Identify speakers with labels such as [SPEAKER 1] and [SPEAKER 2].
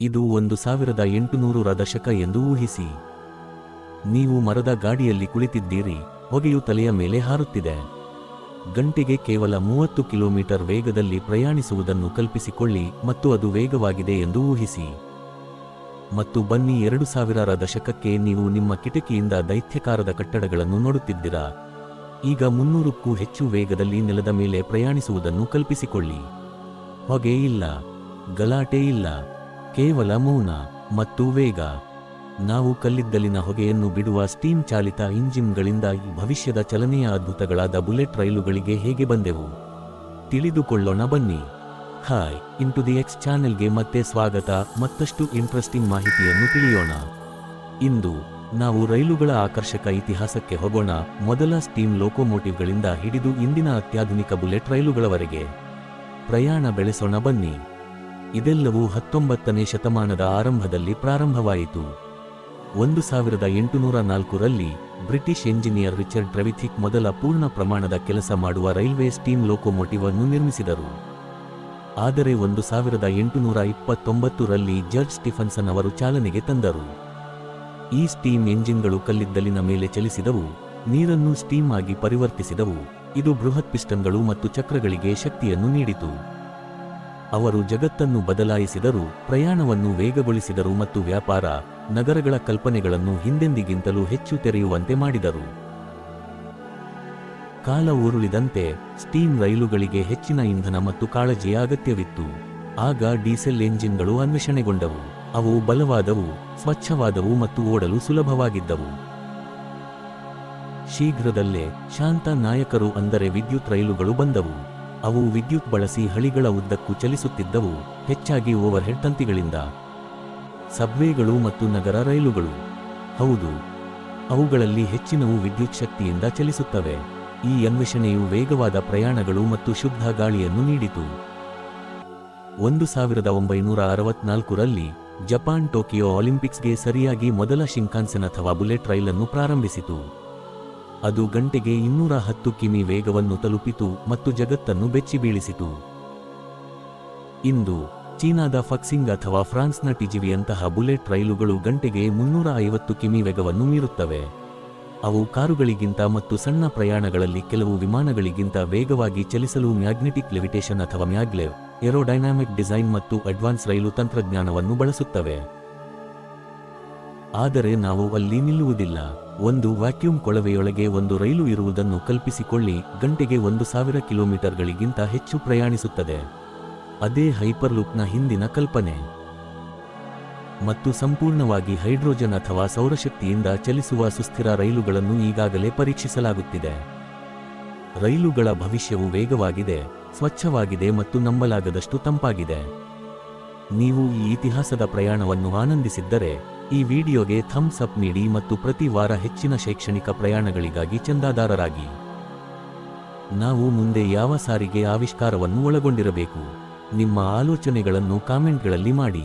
[SPEAKER 1] ಇದು 1800ರ ದಶಕ ಎಂದು ಊಹಿಸಿ. ನೀವು ಮರದ ಗಾಡಿಯಲ್ಲಿ ಕುಳಿತಿದ್ದೀರಿ, ಹೊಗೆಯು ತಲೆಯ ಮೇಲೆ ಹಾರುತ್ತಿದೆ. ಗಂಟೆಗೆ ಕೇವಲ 30 ಕಿಲೋಮೀಟರ್ ವೇಗದಲ್ಲಿ ಪ್ರಯಾಣಿಸುವುದನ್ನು ಕಲ್ಪಿಸಿಕೊಳ್ಳಿ ಮತ್ತು ಅದು ವೇಗವಾಗಿದೆ ಎಂದು ಊಹಿಸಿ. ಮತ್ತು ಬನ್ನಿ, 2000ರ ದಶಕಕ್ಕೆ ನೀವು ನಿಮ್ಮ ಕಿಟಕಿಯಿಂದ ದೈತ್ಯಕಾರದ ಕಟ್ಟಡಗಳನ್ನು ನೋಡುತ್ತಿದ್ದೀರಾ. ಈಗ 300ಕ್ಕೂ ಹೆಚ್ಚು ವೇಗದಲ್ಲಿ ನೆಲದ ಮೇಲೆ ಪ್ರಯಾಣಿಸುವುದನ್ನು ಕಲ್ಪಿಸಿಕೊಳ್ಳಿ. ಹೊಗೆ ಇಲ್ಲ, ಗಲಾಟೆ ಇಲ್ಲ, ಕೇವಲ ಮೌನ ಮತ್ತು ವೇಗ. ನಾವು ಕಲ್ಲಿದ್ದಲಿನ ಹೊಗೆಯನ್ನು ಬಿಡುವ ಸ್ಟೀಮ್ ಚಾಲಿತ ಇಂಜಿನ್ಗಳಿಂದ ಈ ಭವಿಷ್ಯದ ಚಲನೆಯ ಅದ್ಭುತಗಳಾದ ಬುಲೆಟ್ ರೈಲುಗಳಿಗೆ ಹೇಗೆ ಬಂದೆವು ತಿಳಿದುಕೊಳ್ಳೋಣ ಬನ್ನಿ. ಹಾಯ್, ಇಂಟು ದಿ ಎಕ್ಸ್ ಚಾನೆಲ್ಗೆ ಮತ್ತೆ ಸ್ವಾಗತ. ಮತ್ತಷ್ಟು ಇಂಟ್ರೆಸ್ಟಿಂಗ್ ಮಾಹಿತಿಯನ್ನು ತಿಳಿಯೋಣ. ಇಂದು ನಾವು ರೈಲುಗಳ ಆಕರ್ಷಕ ಇತಿಹಾಸಕ್ಕೆ ಹೋಗೋಣ. ಮೊದಲ ಸ್ಟೀಮ್ ಲೋಕೋಮೋಟಿವ್ಗಳಿಂದ ಹಿಡಿದು ಇಂದಿನ ಅತ್ಯಾಧುನಿಕ ಬುಲೆಟ್ ರೈಲುಗಳವರೆಗೆ ಪ್ರಯಾಣ ಬೆಳೆಸೋಣ ಬನ್ನಿ. ಇದೆಲ್ಲವೂ 19ನೇ ಶತಮಾನದ ಆರಂಭದಲ್ಲಿ ಪ್ರಾರಂಭವಾಯಿತು. 1804ರಲ್ಲಿ ಬ್ರಿಟಿಷ್ ಎಂಜಿನಿಯರ್ ರಿಚರ್ಡ್ ಟ್ರೆವಿಥಿಕ್ ಮೊದಲ ಪೂರ್ಣ ಪ್ರಮಾಣದ ಕೆಲಸ ಮಾಡುವ ರೈಲ್ವೆ ಸ್ಟೀಮ್ ಲೋಕೋಮೋಟಿವ್ ಅನ್ನು ನಿರ್ಮಿಸಿದರು. ಆದರೆ 1829ರಲ್ಲಿ ಜಾರ್ಜ್ ಸ್ಟಿಫನ್ಸನ್ ಅವರು ಚಾಲನೆಗೆ ತಂದರು. ಈ ಸ್ಟೀಮ್ ಎಂಜಿನ್ಗಳು ಕಲ್ಲಿದ್ದಲಿನ ಮೇಲೆ ಚಲಿಸಿದವು, ನೀರನ್ನು ಸ್ಟೀಮ್ ಆಗಿ ಪರಿವರ್ತಿಸಿದವು. ಇದು ಬೃಹತ್ ಪಿಸ್ಟನ್ಗಳು ಮತ್ತು ಚಕ್ರಗಳಿಗೆ ಶಕ್ತಿಯನ್ನು ನೀಡಿತು. ಅವರು ಜಗತ್ತನ್ನು ಬದಲಾಯಿಸಿದರು, ಪ್ರಯಾಣವನ್ನು ವೇಗಗೊಳಿಸಿದರು ಮತ್ತು ವ್ಯಾಪಾರ, ನಗರಗಳ ಕಲ್ಪನೆಗಳನ್ನು ಹಿಂದೆಂದಿಗಿಂತಲೂ ಹೆಚ್ಚು ತೆರೆಯುವಂತೆ ಮಾಡಿದರು. ಕಾಲ ಉರುಳಿದಂತೆ ಸ್ಟೀಮ್ ರೈಲುಗಳಿಗೆ ಹೆಚ್ಚಿನ ಇಂಧನ ಮತ್ತು ಕಾಳಜಿಯ ಅಗತ್ಯವಿತ್ತು. ಆಗ ಡೀಸೆಲ್ ಎಂಜಿನ್ಗಳು ಅನ್ವೇಷಣೆಗೊಂಡವು. ಅವು ಬಲವಾದವು, ಸ್ವಚ್ಛವಾದವು ಮತ್ತು ಓಡಲು ಸುಲಭವಾಗಿದ್ದವು. ಶೀಘ್ರದಲ್ಲೇ ಶಾಂತ ನಾಯಕರು ಅಂದರೆ ವಿದ್ಯುತ್ ರೈಲುಗಳು ಬಂದವು. ಅವು ವಿದ್ಯುತ್ ಬಳಸಿ ಹಳಿಗಳ ಉದ್ದಕ್ಕೂ ಚಲಿಸುತ್ತಿದ್ದವು, ಹೆಚ್ಚಾಗಿ ಓವರ್ಹೆಡ್ ತಂತಿಗಳಿಂದ. ಸಬ್ವೇಗಳು ಮತ್ತು ನಗರ ರೈಲುಗಳು, ಹೌದು, ಅವುಗಳಲ್ಲಿ ಹೆಚ್ಚಿನವು ವಿದ್ಯುತ್ ಶಕ್ತಿಯಿಂದ ಚಲಿಸುತ್ತವೆ. ಈ ಅನ್ವೇಷಣೆಯು ವೇಗವಾದ ಪ್ರಯಾಣಗಳು ಮತ್ತು ಶುದ್ಧ ಗಾಳಿಯನ್ನು ನೀಡಿತು. 1964ರಲ್ಲಿ ಜಪಾನ್ ಟೋಕಿಯೋ ಒಲಿಂಪಿಕ್ಸ್ಗೆ ಸರಿಯಾಗಿ ಮೊದಲ ಶಿಂಕಾನ್ಸೆನ್ ಅಥವಾ ಬುಲೆಟ್ ರೈಲನ್ನು ಪ್ರಾರಂಭಿಸಿತು. ಅದು ಗಂಟೆಗೆ 210 ಕಿಮಿ ವೇಗವನ್ನು ತಲುಪಿತು ಮತ್ತು ಜಗತ್ತನ್ನು ಬೆಚ್ಚಿಬೀಳಿಸಿತು. ಇಂದು ಚೀನಾದ ಫಕ್ಸಿಂಗ್ ಅಥವಾ ಫ್ರಾನ್ಸ್ನ ಟಿಜಿವಿಯಂತಹ ಬುಲೆಟ್ ರೈಲುಗಳು ಗಂಟೆಗೆ 350 ಕಿಮಿ ವೇಗವನ್ನು ಮೀರುತ್ತವೆ. ಅವು ಕಾರುಗಳಿಗಿಂತ ಮತ್ತು ಸಣ್ಣ ಪ್ರಯಾಣಗಳಲ್ಲಿ ಕೆಲವು ವಿಮಾನಗಳಿಗಿಂತ ವೇಗವಾಗಿ ಚಲಿಸಲು ಮ್ಯಾಗ್ನೆಟಿಕ್ ಲೆವಿಟೇಷನ್ ಅಥವಾ ಮ್ಯಾಗ್ಲೆವ್, ಏರೋಡೈನಾಮಿಕ್ ಡಿಸೈನ್ ಮತ್ತು ಅಡ್ವಾನ್ಸ್ ರೈಲು ತಂತ್ರಜ್ಞಾನವನ್ನು ಬಳಸುತ್ತವೆ. ಆದರೆ ನಾವು ಅಲ್ಲಿ ನಿಲ್ಲುವುದಿಲ್ಲ. ಒಂದು ವ್ಯಾಕ್ಯೂಮ್ ಕೊಳವೆಯೊಳಗೆ ಒಂದು ರೈಲು ಇರುವುದನ್ನು ಕಲ್ಪಿಸಿಕೊಳ್ಳಿ, ಗಂಟೆಗೆ 1000 ಕಿಲೋಮೀಟರ್ಗಳಿಗಿಂತ ಹೆಚ್ಚು ಪ್ರಯಾಣಿಸುತ್ತದೆ. ಅದೇ ಹೈಪರ್ಲೂಪ್ನ ಹಿಂದಿನ ಕಲ್ಪನೆ. ಮತ್ತು ಸಂಪೂರ್ಣವಾಗಿ ಹೈಡ್ರೋಜನ್ ಅಥವಾ ಸೌರಶಕ್ತಿಯಿಂದ ಚಲಿಸುವ ಸುಸ್ಥಿರ ರೈಲುಗಳನ್ನು ಈಗಾಗಲೇ ಪರೀಕ್ಷಿಸಲಾಗುತ್ತಿದೆ. ರೈಲುಗಳ ಭವಿಷ್ಯವು ವೇಗವಾಗಿದೆ, ಸ್ವಚ್ಛವಾಗಿದೆ ಮತ್ತು ನಂಬಲಾಗದಷ್ಟು ತಂಪಾಗಿದೆ. ನೀವು ಈ ಇತಿಹಾಸದ ಪ್ರಯಾಣವನ್ನು ಆನಂದಿಸಿದ್ದರೆ ಈ ವಿಡಿಯೋಗೆ ಥಮ್ಸ್ ಅಪ್ ನೀಡಿ ಮತ್ತು ಪ್ರತಿ ವಾರ ಹೆಚ್ಚಿನ ಶೈಕ್ಷಣಿಕ ಪ್ರಯಾಣಗಳಿಗಾಗಿ ಚಂದಾದಾರರಾಗಿ. ನಾವು ಮುಂದೆ ಯಾವ ಸಾರಿಗೆ ಆವಿಷ್ಕಾರವನ್ನು ಒಳಗೊಂಡಿರಬೇಕು? ನಿಮ್ಮ ಆಲೋಚನೆಗಳನ್ನು ಕಾಮೆಂಟ್ಗಳಲ್ಲಿ ಮಾಡಿ.